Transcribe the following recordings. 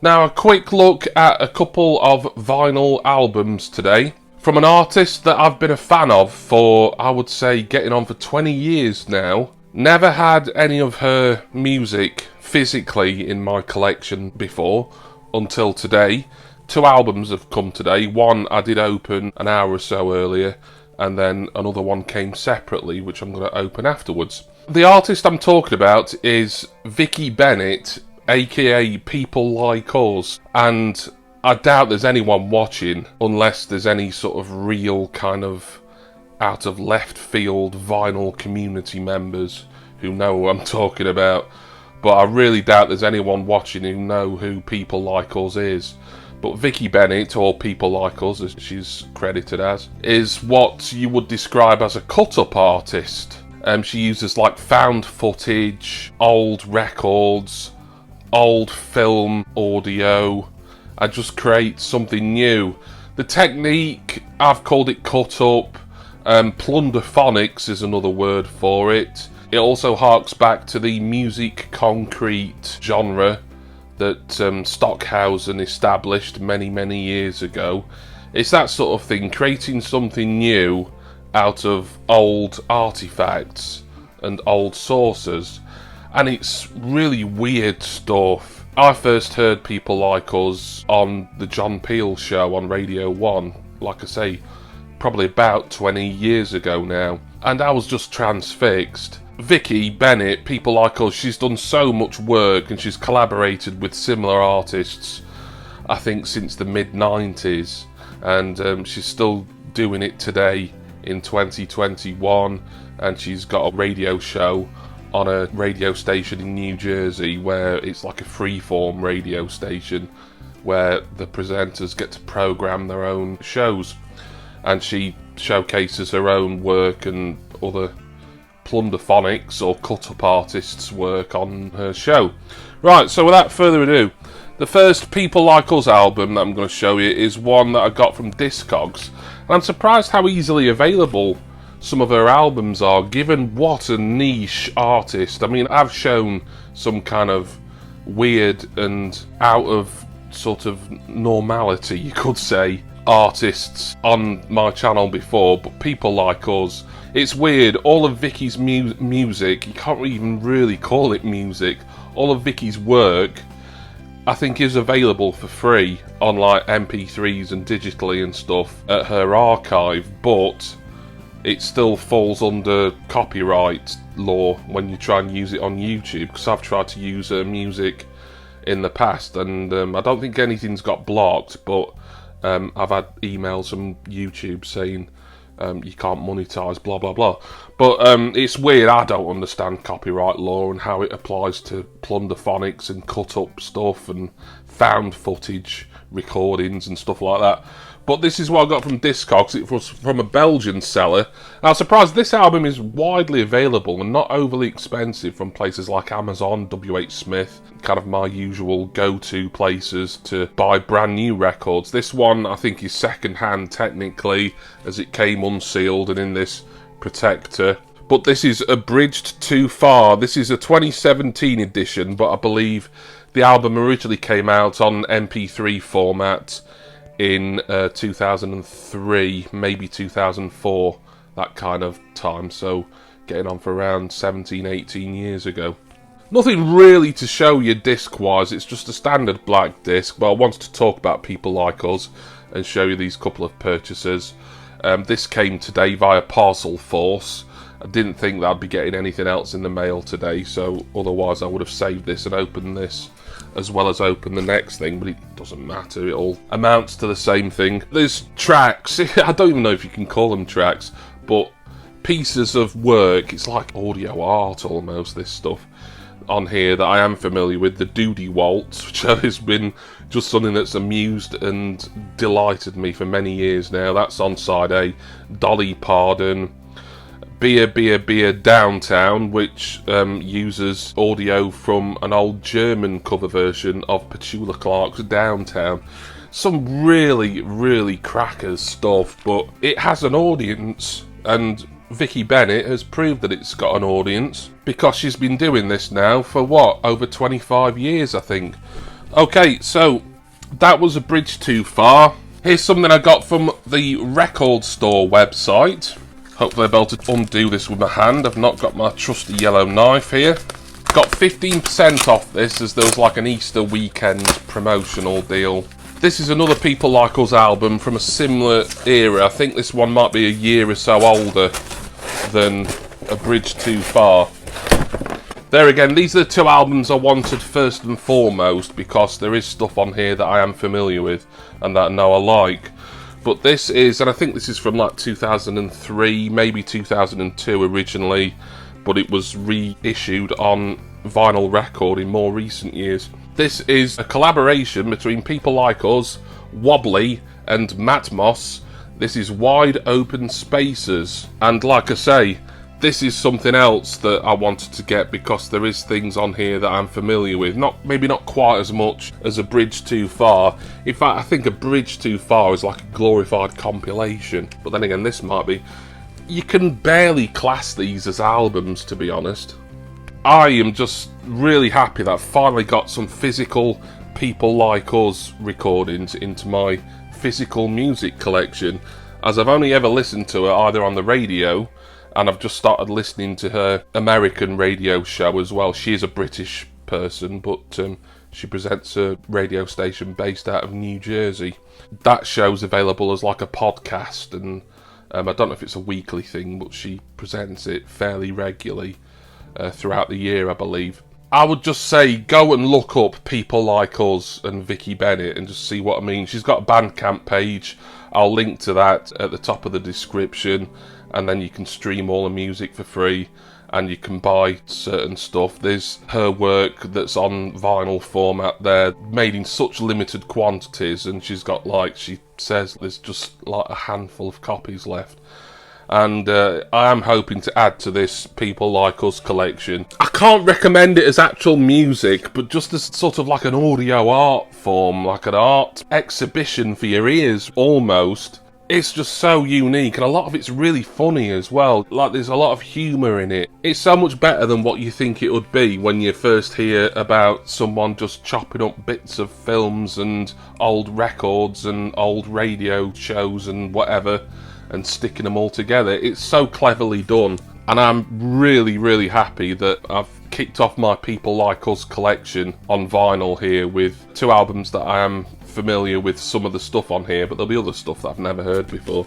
Now, a quick look at a couple of vinyl albums today from an artist that I've been a fan of for, I would say, getting on for 20 years now. Never had any of her music physically in my collection before until today. 2 albums have come today. One I did open an hour or so earlier, and then another one came separately, which I'm going to open afterwards. The artist I'm talking about is Vicky Bennett, aka People Like Us, and I doubt there's anyone watching unless there's any sort of real kind of out of left field vinyl community members who know who I'm talking about, but I really doubt there's anyone watching who know who People Like Us is. But Vicky Bennett, or People Like Us as she's credited as, is what you would describe as a cut-up artist. She uses like found footage, old records, old film audio, and just creates something new. The technique, I've called it cut-up. Plunderphonics is another word for it. It also harks back to the music concrete genre that Stockhausen established many years ago. It's that sort of thing, creating something new out of old artifacts and old sources, and it's really weird stuff. I first heard People Like Us on the John Peel show on Radio 1, like I say, probably about 20 years ago now, and I was just transfixed. Vicky Bennett, People Like Us, she's done so much work and she's collaborated with similar artists, I think, since the mid-90s, and she's still doing it today in 2021, and she's got a radio show on a radio station in New Jersey where it's like a freeform radio station where the presenters get to program their own shows, and she showcases her own work and other plunderphonics or cut-up artists' work on her show. Right, so without further ado, the first People Like Us album that I'm going to show you is one that I got from Discogs, and I'm surprised how easily available some of her albums are, given what a niche artist. I mean, I've shown some kind of weird and out of sort of normality, you could say, artists on my channel before, but People Like Us, it's weird. All of Vicky's music, you can't even really call it music, all of Vicky's work I think is available for free on like MP3s and digitally and stuff at her archive, but it still falls under copyright law when you try and use it on YouTube, because I've tried to use her music in the past and I don't think anything's got blocked, but I've had emails from YouTube saying you can't monetize, blah blah blah. But it's weird. I don't understand copyright law and how it applies to plunderphonics and cut up stuff and found footage recordings and stuff like that. But this is what I got from Discogs. It was from a Belgian seller. And I was surprised this album is widely available and not overly expensive from places like Amazon, WH Smith, kind of my usual go-to places to buy brand new records. This one I think is second hand technically, as it came unsealed and in this protector. But this is A Bridged Too Far. This is a 2017 edition, but I believe the album originally came out on MP3 format in 2003, maybe 2004, that kind of time, so getting on for around 17-18 years ago. Nothing really to show you disc-wise, it's just a standard black disc, but I wanted to talk about People Like Us and show you these couple of purchases. This came today via Parcel Force. I didn't think that I'd be getting anything else in the mail today, so otherwise I would have saved this and opened this as well as open the next thing, but it doesn't matter, it all amounts to the same thing. There's tracks, I don't even know if you can call them tracks, but pieces of work, it's like audio art almost, this stuff on here that I am familiar with. The Doody Waltz, which has been just something that's amused and delighted me for many years now, that's on side A. Dolly Parton, Beer Beer Beer Downtown, which uses audio from an old German cover version of Petula Clark's Downtown. Some really crackers stuff, but it has an audience, and Vicky Bennett has proved that it's got an audience because she's been doing this now for what, over 25 years I think. Okay, so that was a bridge too far. Here's something I got from the record store website. Hopefully I'll be able to undo this with my hand. I've not got my trusty yellow knife here. Got 15% off this as there was like an Easter weekend promotional deal. This is another People Like Us album from a similar era. I think this one might be a year or so older than A Bridge Too Far. There again, these are the two albums I wanted first and foremost because there is stuff on here that I am familiar with and that I know I like. But this is, and I think this is from like 2003, maybe 2002 originally, but it was reissued on vinyl record in more recent years. This is a collaboration between People Like Us, Wobbly and Matt Moss. This is Wide Open Spaces, and like I say, this is something else that I wanted to get because there is things on here that I'm familiar with. Maybe not quite as much as A Bridge Too Far. In fact, I think A Bridge Too Far is like a glorified compilation. But then again, this might be. You can barely class these as albums, to be honest. I am just really happy that I finally got some physical People Like Us recordings into my physical music collection, as I've only ever listened to her either on the radio, and I've just started listening to her American radio show as well. She is a British person, but she presents a radio station based out of New Jersey. That show's available as like a podcast, and I don't know if it's a weekly thing, but she presents it fairly regularly throughout the year, I believe. I would just say go and look up People Like Us and Vicky Bennett and just see what I mean. She's got a Bandcamp page. I'll link to that at the top of the description, and then you can stream all the music for free and you can buy certain stuff. There's her work that's on vinyl format there, made in such limited quantities, and she's got, like she says, there's just like a handful of copies left. And I am hoping to add to this People Like Us collection. I can't recommend it as actual music, but just as sort of like an audio art form, like an art exhibition for your ears, almost. It's just so unique, and a lot of it's really funny as well. Like, there's a lot of humour in it. It's so much better than what you think it would be when you first hear about someone just chopping up bits of films and old records and old radio shows and whatever, and sticking them all together. It's so cleverly done, and I'm really, really happy that I've kicked off my People Like Us collection on vinyl here with two albums that I am familiar with some of the stuff on here, but there'll be other stuff that I've never heard before.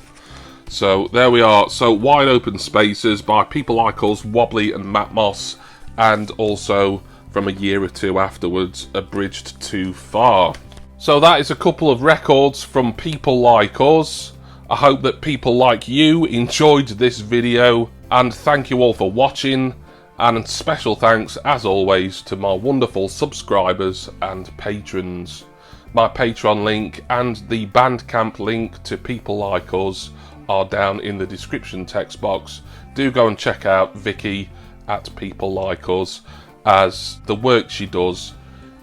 So there we are. So Wide Open Spaces by People Like Us, Wobbly and Matt Moss, and also from a year or two afterwards, A Bridge Too Far. So that is a couple of records from People Like Us. I hope that people like you enjoyed this video, and thank you all for watching, and special thanks as always to my wonderful subscribers and patrons. My Patreon link and the Bandcamp link to People Like Us are down in the description text box. Do go and check out Vicky at People Like Us, as the work she does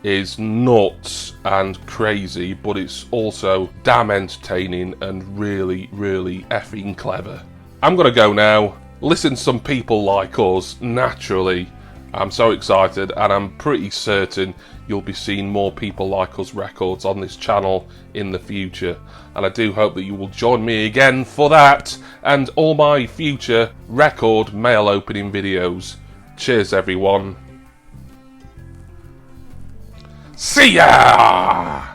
is nuts and crazy, but it's also damn entertaining and really, really effing clever. I'm gonna go now, listen to some People Like Us, naturally. I'm so excited, and I'm pretty certain you'll be seeing more People Like Us records on this channel in the future, and I do hope that you will join me again for that and all my future record mail opening videos. Cheers everyone. See ya!